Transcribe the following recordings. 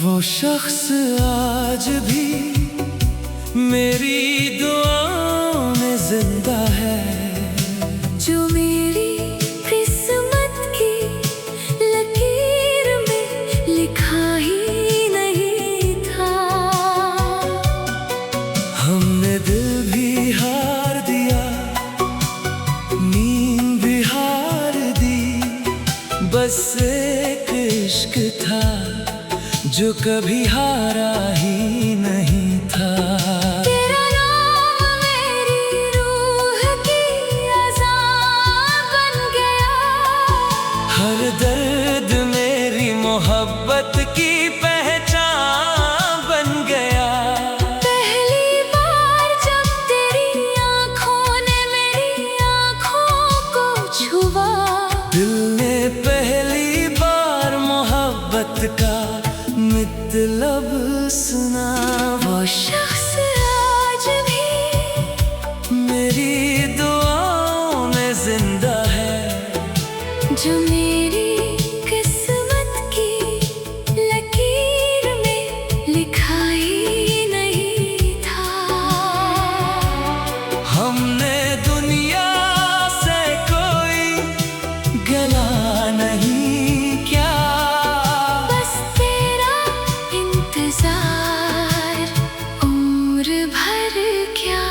वो शख्स आज भी मेरी दुआओं में जिंदा है, जो मेरी किस्मत की लकीर में लिखा ही नहीं था। हमने दिल भी हार दिया, नींद भी हार दी, बस एक इश्क था जो कभी हारा ही नहीं था। तेरा नाम मेरी रूह की अज़ान बन गया, हर दर्द मेरी मोहब्बत की पहचान बन गया। पहली बार जब तेरी आँखों ने मेरी आँखों को छुआ, दिल ने पहली बार मोहब्बत का मतलब सुना। वो शख्स आज भी मेरी दुआओं में जिंदा है, जो मेरी किस्मत की लकीर में लिखा ही नहीं था। हमने दुनिया से कोई गिला नहीं किया, बस तेरा इंतजार उम्र भर क्या।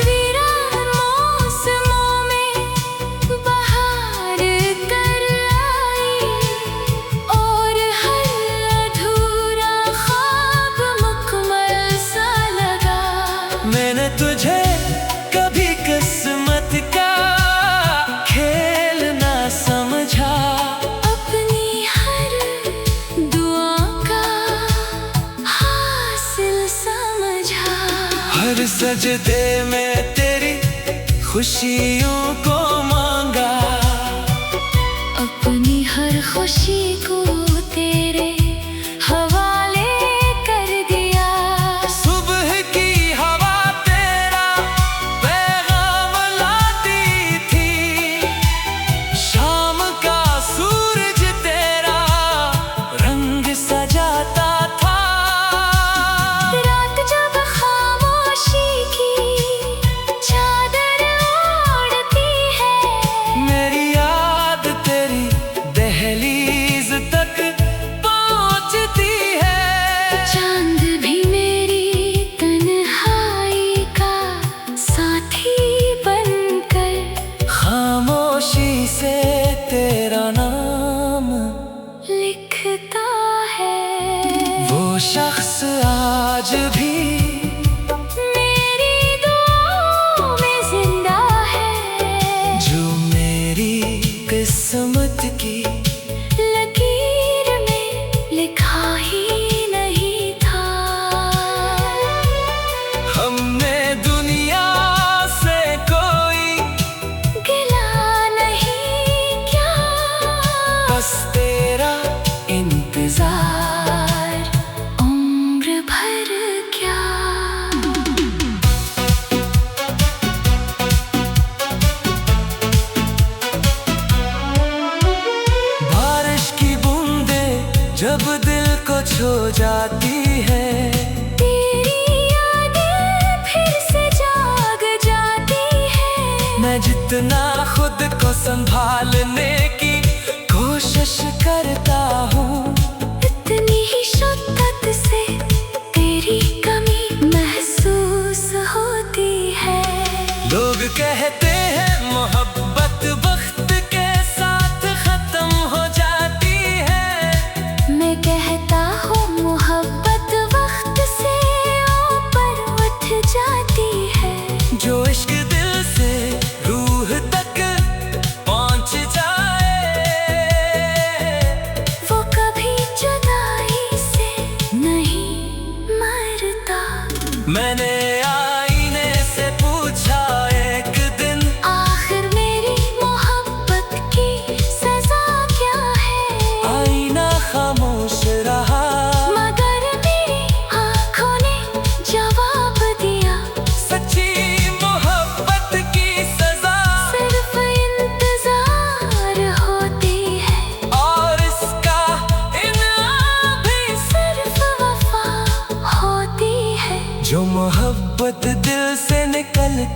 वीरान मौसमों में बहार कर आई, और हर अधूरा ख्वाब मुकम्मल सा लगा। मैंने तुझे कभी किस्मत का खेल ना समझा, अपनी हर दुआ का हासिल समझा। हर सजदे में तेरी खुशियों को मांगा, अपनी हर खुशी को तेरे हवाले कर दिया। सुबह की हवा तेरा पैगाम लाती थी, शाम का सूरज तेरा रंग सजाता था। रात जब खामोशी की चादर ओढ़ती है, मेरी याद तेरी दहलीज तक पहुंचती है। चांद भी मेरी तन्हाई का साथी बनकर खामोशी से तेरा नाम लिखता है। वो शख्स आज भी मेरी दुआओं में जिंदा है, जो मेरी किस्मत की लकीर में लिखा ही नहीं था। हमने दुनिया से कोई गिला नहीं क्या, बस तेरा इंतजार उम्र भर क्या। बारिश की बूंदें जब दिल को छू जाती है, तेरी यादें फिर से जाग जाती है। मैं जितना खुद को संभालने की कोशिश करता हूँ, इतनी ही शिद्दत से तेरी कमी महसूस होती है। लोग कहते हैं मोहब्बत वक्त के साथ खत्म हो जाती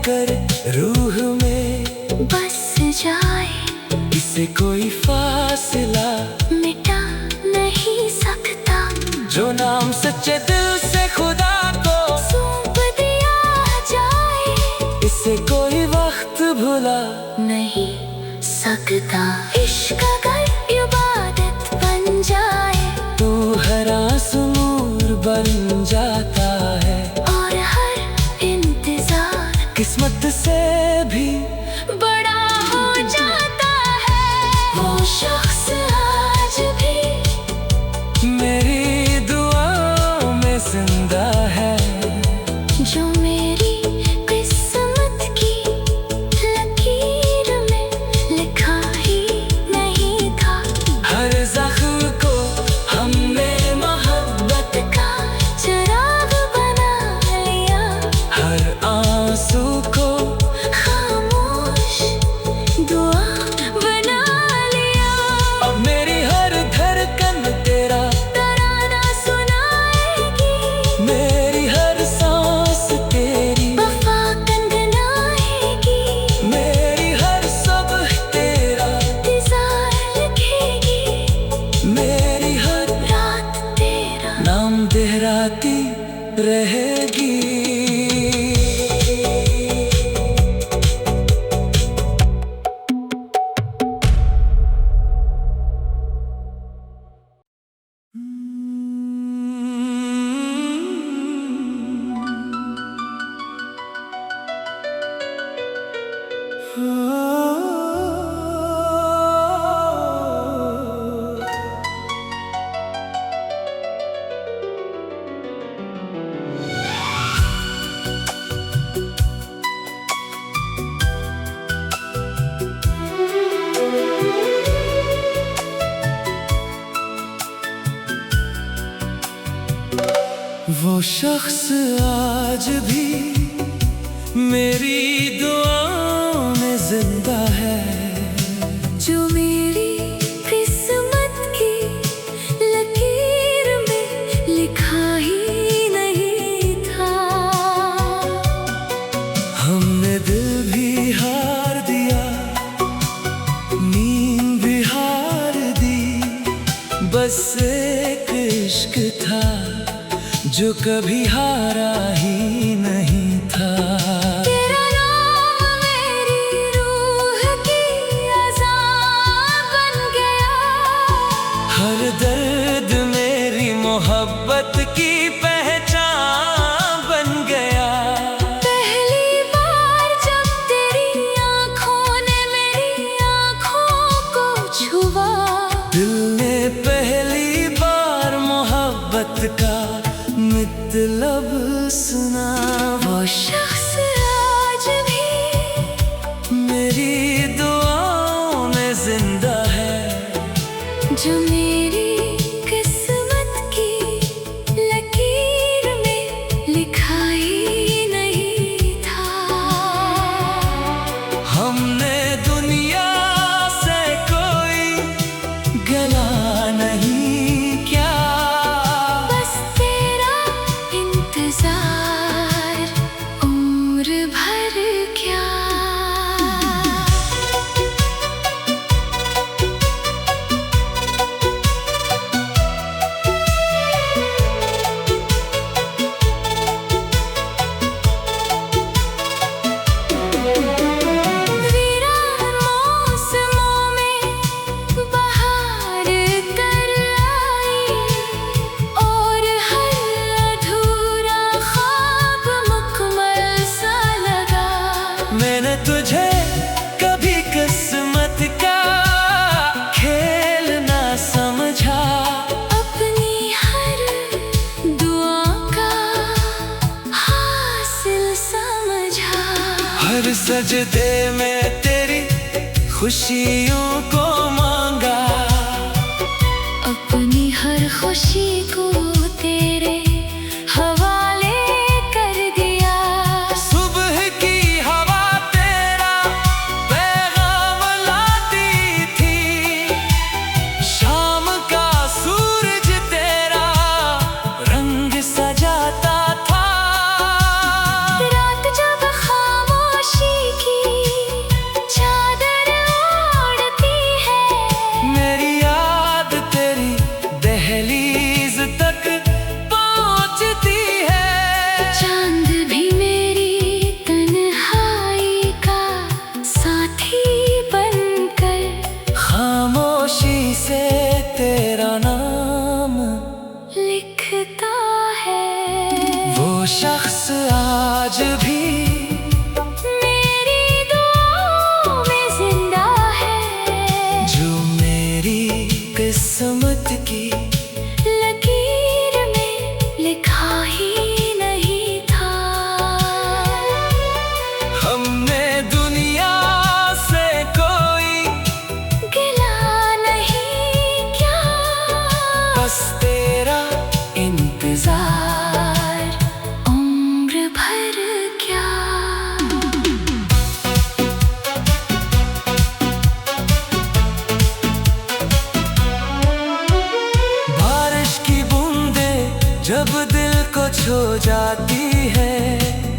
कर रूह में बस जाए, इसे कोई फासला मिटा नहीं सकता। जो नाम सच्चे दिल से खुदा को सौंप दिया जाए, इसे कोई वक्त भुला नहीं सकता। इश्क अगर इबादत बन जाए, तू हर आंसू नूर बन जाता है, और हर इंतजार किस्मत से भी बड़ा हो जाता है। वो शख्स आज भी मेरी दुआओं में जिंदा है, जो मेरी किस्मत की लकीर में लिखा ही नहीं था। हर जख्म को हमने मोहब्बत का चिराग बना लिया, हर आंसू को खामोश दुआ बना लिया। अब मेरी हर धड़कन तेरा तराना सुनाएगी, मेरी हर सांस तेरी वफा कंगनाएगी, मेरी हर सुबह तेरा इंतजार लिखेगी, मेरी हर रात तेरा नाम दोहराती रहेगी। वो शख्स आज भी मेरी दुआओं में जिंदा है, जो मेरी किस्मत की लकीर में लिखा ही नहीं था। हमने दिल भी हार दिया, नींद भी हार दी, बस एक इश्क था जो कभी हारा ही नहीं था। तेरा नाम मेरी रूह की अज़ान बन गया, हर दर्द मेरी मोहब्बत की पहचान बन गया। पहली बार जब तेरी आँखों ने मेरी आँखों को छुआ, दिल ने पहली बार मोहब्बत का मतलब सुना। वो शख्स आज भी मेरी दुआओं में जिंदा है, जो मेरी किस्मत की लकीर में लिखा ही नहीं था। हमने दुनिया से कोई गला नहीं क्या, बस तेरा इंतजार उम्र भर क्या। वीरान मौसमों में बहार कर आई, और हर अधूरा ख्वाब मुकम्मल सा लगा। मैंने तुझे कभी किस्मत का खेल ना समझा, अपनी हर दुआ का हासिल समझा। हर सजदे में तेरी खुशियों को मांगा, अपनी हर खुशी को तेरे हवाले कर दिया। सुबह की हवा तेरा पैगाम लाती थी, शाम का सूरज तेरा रंग सजाता था। रात जब खामोश किस्मत की लकीर में लिखा ही नहीं था। हमने दुनिया से कोई गिला नहीं क्या, बस तेरा इंतजार उम्र भर क्या। बारिश की बूंदें जब दिल को छू जाती है,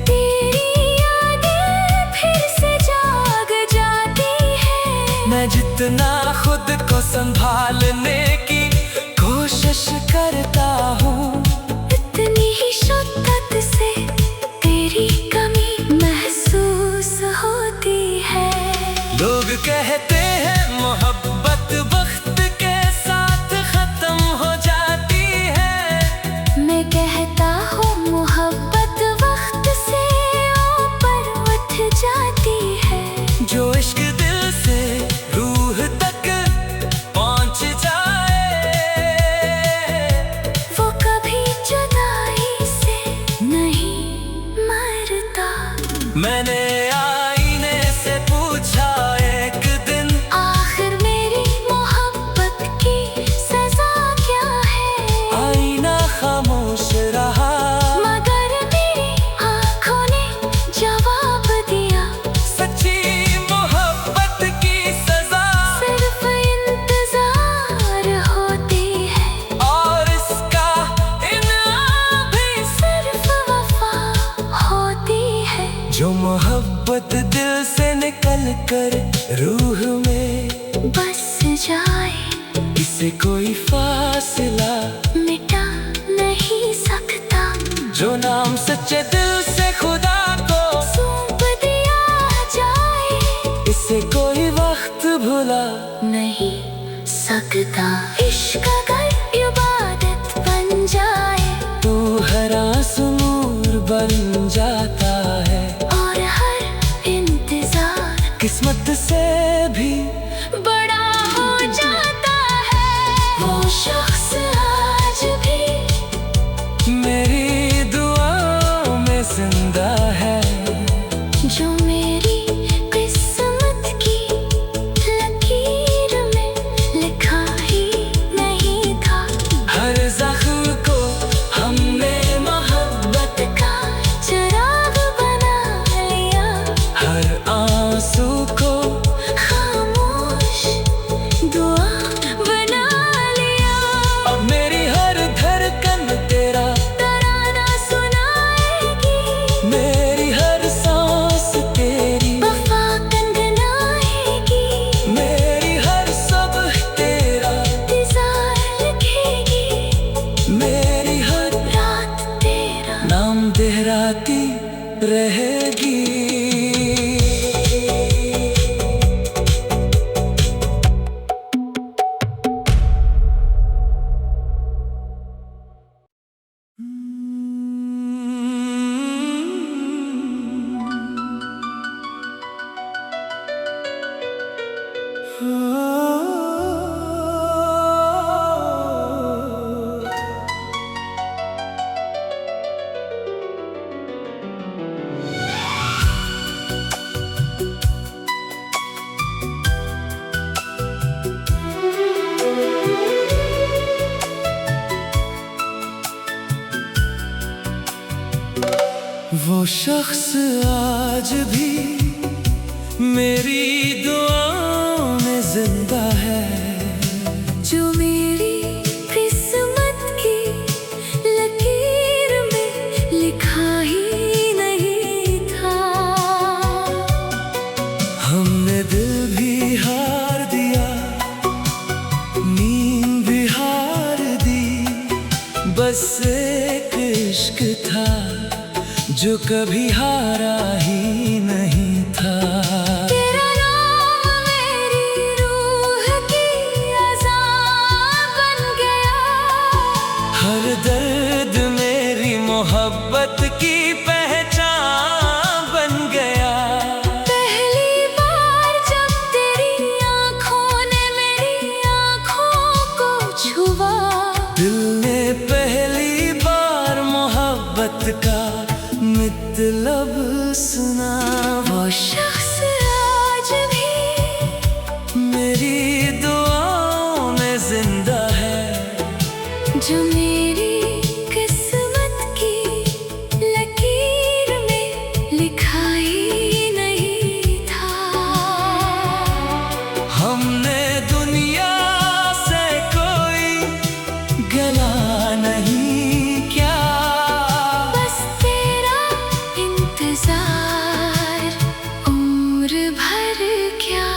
तेरी यादें फिर से जाग जाती है। मैं जितना खुद को संभालने की कोशिश करता हूँ, इतनी ही शिद्दत से तेरी कमी महसूस होती है। लोग कहते हैं मोहब्बत वक्त के साथ खत्म हो जाती है। मैं कहता हूँ मोहब्बत वक्त से ऊपर उठ जाती है। जो इश्क दिल से रूह तक पहुँच जाए, वो कभी जुदाई से नहीं मरता। मैंने आईने से पूछा एक दिन, आखिर मेरी मोहब्बत की सजा क्या है। आईना खामोश रहा, मगर मेरी आँखों ने जवाब दिया। सच्ची मोहब्बत की सजा सिर्फ इंतजार होती है, और इसका इनाम भी सिर्फ वफा होती है। जो मोहब्बत दिल से निकल कर रूह में बस जाए, इसे कोई फासला मिटा नहीं सकता। जो नाम सच्चे दिल से खुदा को सौंप दिया जाए, इसे कोई वक्त भुला नहीं सकता। इश्क अगर इबादत बन जाए, तू हर आंसू नूर बन जाता है। और हर इंतजार किस्मत से भी बड़ा हो जाता है। वो शख्स आज भी मेरी दुआओं में जिंदा है, जो मेरी किस्मत की लकीर में लिखा ही नहीं था। हर जख्म को हमने मोहब्बत का चिराग बना लिया, हर आंसू को खामोश दुआ बना लिया। अब मेरी हर धड़कन तेरा तराना सुनाएगी, मेरी हर सांस तेरी वफा कंगनाएगी, मेरी हर सब तेरा इंतजार लिखेगी। मेरी हर रात तेरा नाम दोहराती रहेगी। वो शख्स आज भी मेरी दुआओं में जिंदा है, जो मेरी किस्मत की लकीर में लिखा ही नहीं था। हमने दिल भी हार दिया, नींद भी हार दी, बस एक इश्क था जो कभी हारा ही नहीं था। तेरा नाम मेरी रूह की अज़ान बन गया, हर दर्द मेरी मोहब्बत की पहचान बन गया। पहली बार जब तेरी आँखों ने मेरी आँखों को जिंदा है, जो मेरी किस्मत की लकीर में लिखा ही नहीं था। हमने दुनिया से कोई गला नहीं क्या, बस तेरा इंतजार उम्र भर क्या।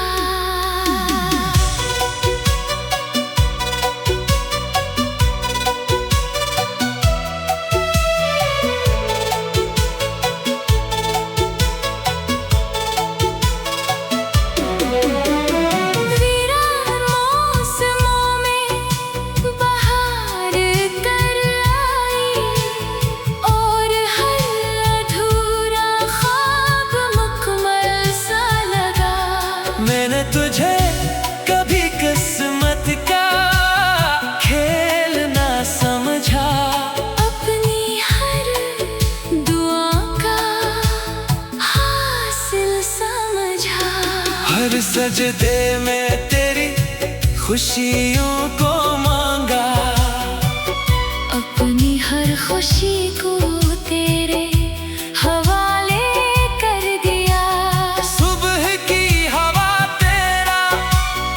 मैंने तुझे कभी किस्मत का खेल ना समझा, अपनी हर दुआ का हासिल समझा। हर सजदे में तेरी खुशियों को मांगा, अपनी हर खुशी को तेरे हवाले कर दिया। सुबह की हवा तेरा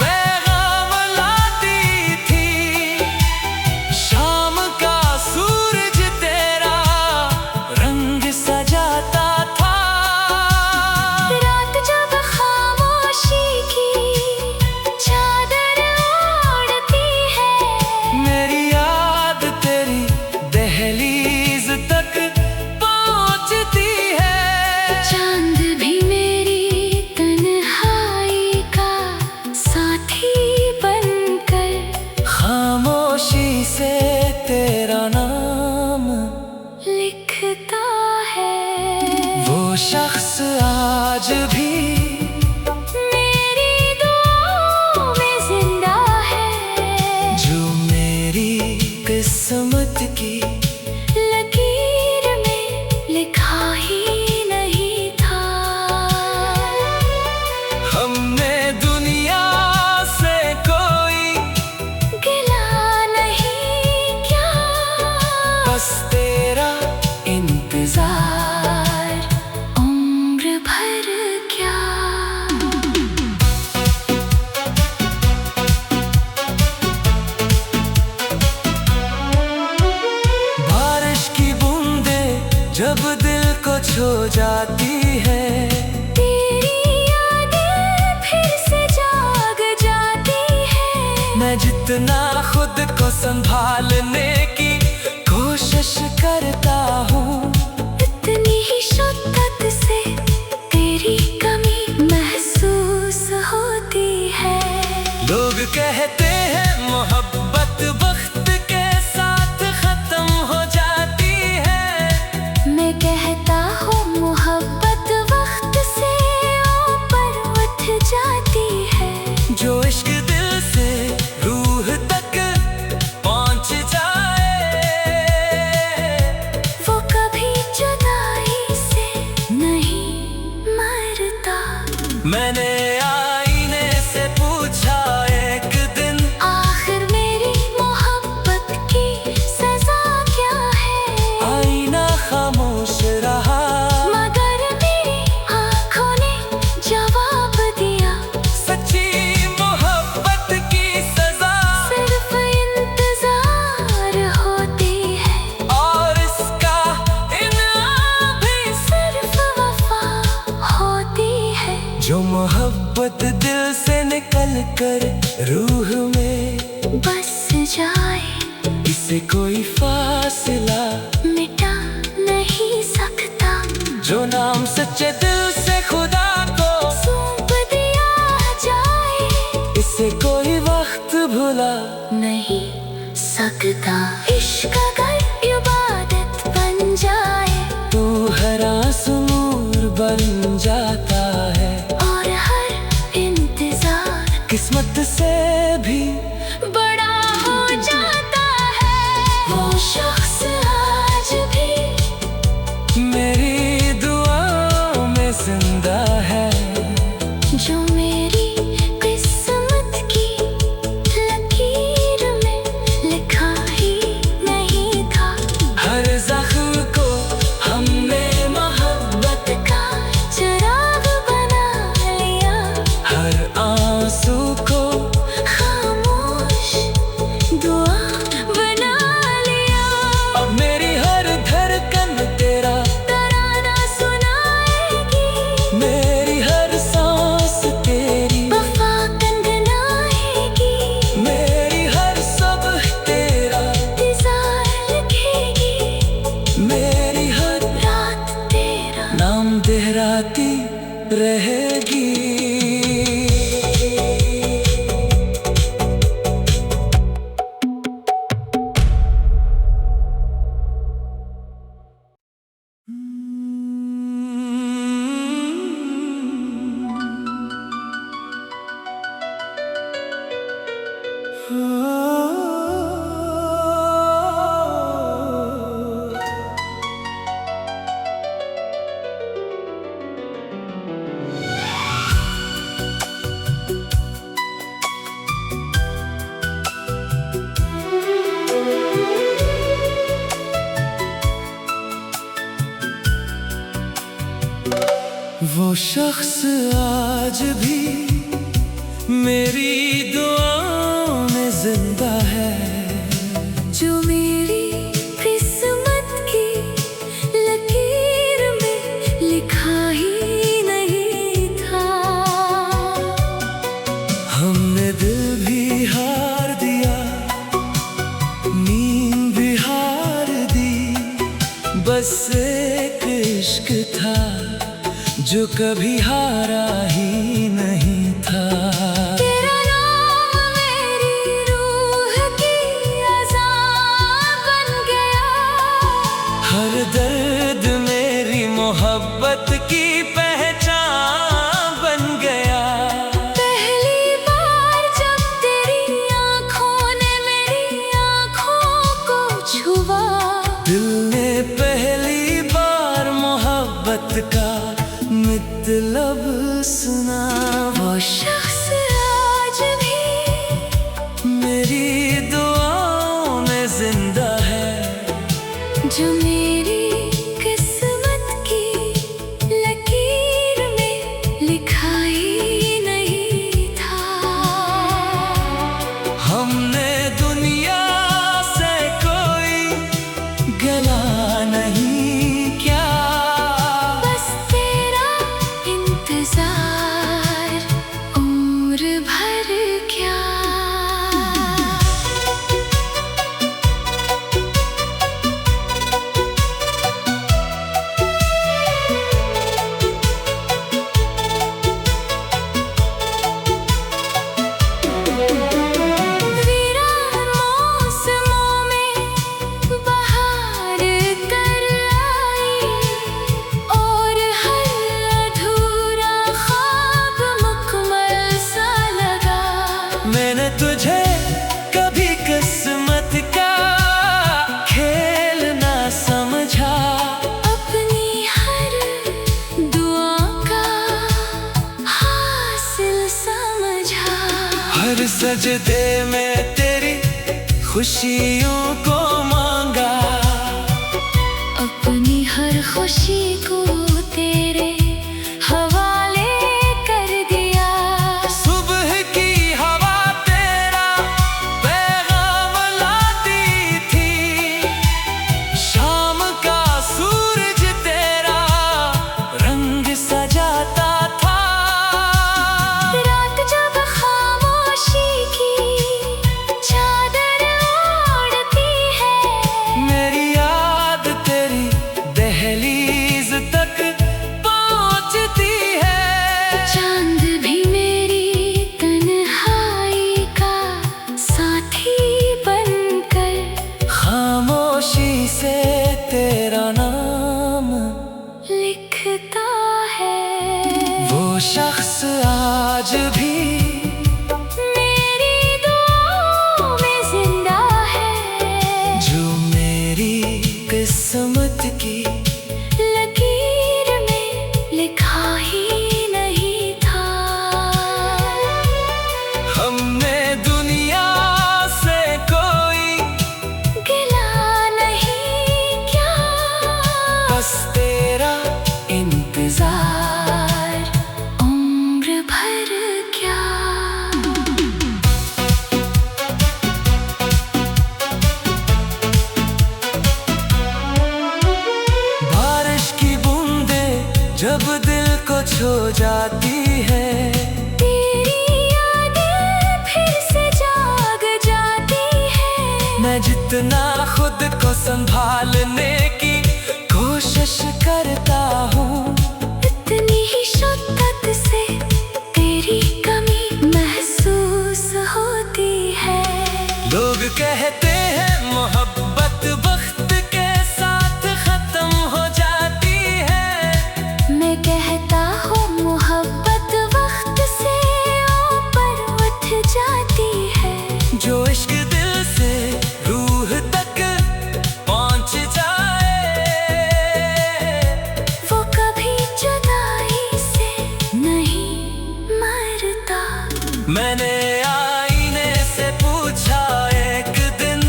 पैगाम लाती थी, शाम का सूरज तेरा रंग सजाता था। रात जब खामोशी की चादर ओढ़ती है, मेरी याद तेरी दहलीज तक पहुंचती है। चांद भी मेरी तन्हाई का साथी बनकर खामोशी से तेरा नाम लिखता है। वो शख्स आज भी मेरी दुआओं में जिंदा है, जो मेरी किस्मत की लकीर में लिखा ही नहीं था। हमने दुनिया से कोई गिला नहीं क्या, बस तेरा इंतजार उम्र भर क्या। बारिश की बूंदें जब दिल को छू जाती है, तेरी यादें फिर से जाग जाती है। मैं जितना खुद को संभालने की कोशिश करता हूँ, इतनी ही शिद्दत से तेरी कमी महसूस होती है। लोग कहते हैं मोहब्बत वक्त के साथ खत्म हो जाती है, मैं कहता हूँ मोहब्बत वक्त से ऊपर उठ जाती है। जो इश्क दिल से रूह तक पहुंच जाए, वो कभी जुदाई से नहीं मरता। मैंने आईने से पूछा एक दिन, आखिर मेरी मोहब्बत की सजा क्या है। आईना खामोश रहा, मगर मेरी आँखों ने जवाब दिया। सच्ची मोहब्बत की सजा सिर्फ इंतजार होती है, और इसका इनाम भी सिर्फ वफा होती है। जो मोहब्बत दिल से निकल कर रूह में बस जाए, इसे कोई फासला मिटा नहीं सकता। जो नाम सच्चे दिल से खुदा को सौंप दिया जाए, इसे कोई वक्त भुला नहीं सकता। इश्क अगर इबादत बन जाए, तू हर आंसू नूर बन जाता है, और हर इंतजार किस्मत से भी बड़ा हो जाता है। वो शख्स आज भी मेरी दुआओं में जिंदा है, जो मेरी किस्मत की लकीर शख्स आज भी मेरी दुआओं में जिंदा है, जो मेरी किस्मत की लकीर में लिखा ही नहीं था। हमने दिल भी हार दिया, नींद भी हार दी, बस एक इश्क था जो कभी हारा ही नहीं था। तेरा नाम मेरी रूह की अज़ान बन गया, हर दर्द मेरी मोहब्बत की पहचान बन गया। पहली बार जब तेरी आँखों ने मेरी आँखों को छुआ, दिल ने पहली बार मोहब्बत का मतलब सुना। वो शख्स आज भी मेरी दुआओं में जिंदा है, जो मेरी किस्मत की लकीर में लिखा ही नहीं था। हमने दुनिया से कोई गिला नहीं किया, बस तेरा इंतजार उम्र भर क्या। वीरान मौसमों में बहार कर आई, और हर अधूरा ख्वाब मुकम्मल सा लगा। मैंने तुझे कभी किस्मत का खेल ना समझा, अपनी हर दुआ का हासिल समझा। हर सजदे में तेरी खुशियों को मांगा, अपनी हर खुशी को तेरे हवाले कर दिया। सुबह की हवा तेरा पैगाम लाती थी, शाम का सूरज तेरा रंग सजाता था। रात जब खामोशी की चादर ओढ़ती है, मेरी याद तेरी दहलीज तक पहुंचती है। चांद भी मेरी तन्हाई का साथी बनकर खामोशी से तेरा नाम लिखता है। वो शख्स आज भी मेरी दुआओं में जिंदा है, जो मेरी किस्मत की लकीर में लिखा ही नहीं था। हमने दुनिया से कोई गिला नहीं क्या, बस तेरा इंतजार उम्र भर क्या। बारिश की बूंदें जब दिल को छू जाती है, तेरी यादें फिर से जाग जाती है। मैं जितना खुद को संभालने की कोशिश करता हूँ, इतनी ही शिद्दत से तेरी कमी महसूस होती है। लोग कहते हैं मोहब्बत वक्त के साथ खत्म हो जाती है, मैं कहता हूँ मोहब्बत वक्त से ऊपर उठ जाती है। जो इश्क दिल से रूह तक पहुंच जाए, वो कभी जुदाई से नहीं मरता। मैंने आईने से पूछा एक दिन,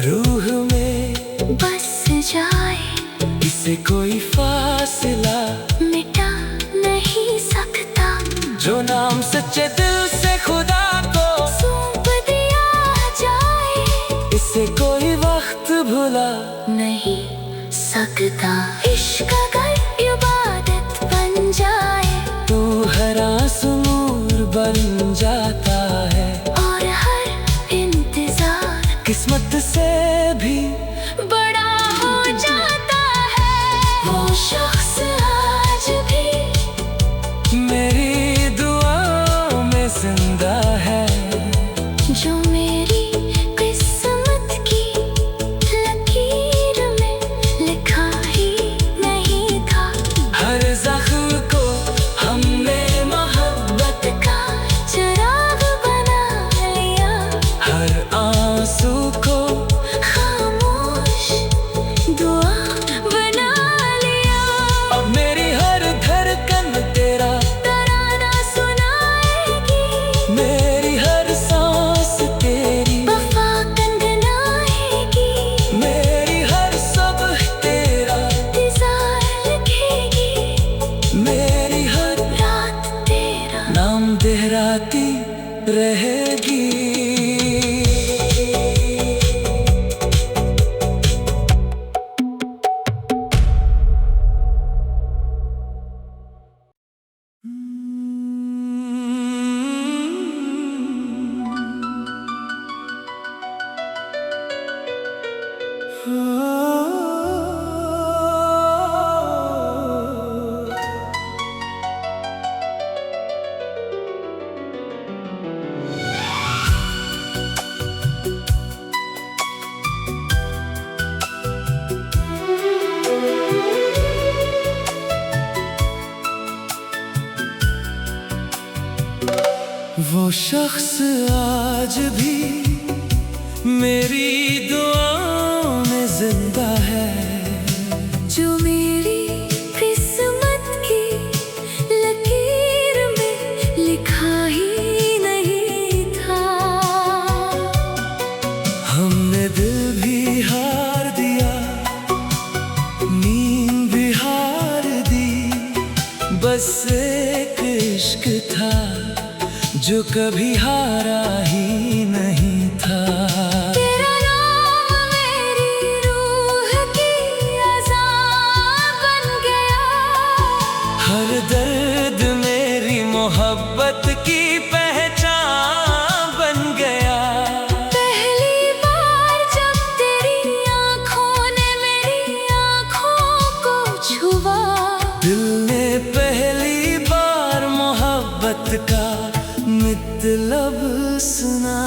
रूह में बस जाए, इसे कोई फासला मिटा नहीं सकता। जो नाम सच्चे दिल से खुदा को सौंप दिया जाए, इसे कोई वक्त भुला नहीं सकता। इश्क अगर इबादत बन जाए, तू हर आंसू नूर बन जाता है, और हर इंतजार किस्मत से भी बड़ा हो जाता है। वो शख्स आज भी मेरी दुआओं में जिंदा है, जो मेरी किस्मत की लकीर में लिखा ही नहीं था। हर जख्म को हमने मोहब्बत का चिराग बना लिया, हर आंसू को खामोश दुआ बना लिया। अब मेरी हर धड़कन तेरा तराना सुनाएगी, मेरी हर सांस तेरी वफा कंगनाएगी, मेरी हर सुबह तेरा इंतजार लिखेगी, मेरी हर रात तेरा नाम दोहराती रहेगी। वो शख्स आज भी मेरी दुआओं में जिंदा है, जो मेरी किस्मत की लकीर में लिखा ही नहीं था। हमने दिल भी हार दिया, नींद भी हार दी, बस एक इश्क था जो कभी हारा ही नहीं था। तेरा नाम मेरी रूह की अज़ान बन गया, हर दर्द मेरी मोहब्बत की पहचान बन गया। पहली बार जब तेरी आँखों ने मेरी आँखों को छुआ, दिल ने पहली बार मोहब्बत का मतलब सुना।